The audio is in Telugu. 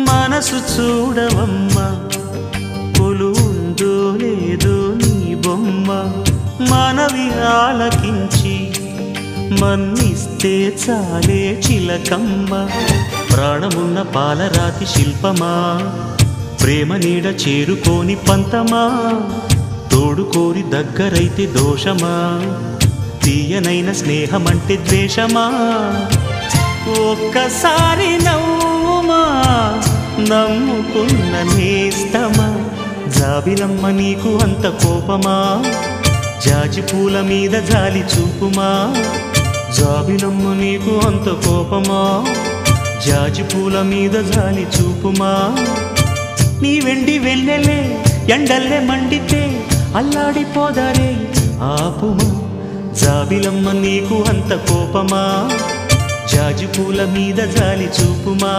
మనసు చూడవమ్మా కొలువుందో లేదో నీ బొమ్మ మనవి ఆలకించి మన్నిస్తే చాలే చిలకమ్మ ప్రాణమున్న పాలరాతి శిల్పమా ప్రేమ నీడ చేరుకోని పంతమా తోడుకోరి దగ్గరైతే దోషమా తీయనైన స్నేహమంటే ద్వేషమా ఒక్కసారి నవ్వుమా నమ్ముకున్న నేస్తమా జాబిలమ్మ నీకు అంత కోపమా జాజి పూల మీద జాలి చూపుమా జాబిలమ్మ నీకు అంత కోపమా జాజి పూల మీద జాలి చూపుమా నీ వెండి వెన్నెలే ఎండల్లే మండితే అల్లాడిపోదారే ఆపుమా జాబిలమ్మ నీకు అంత కోపమా జాజి పూల మీద జాలి చూపుమా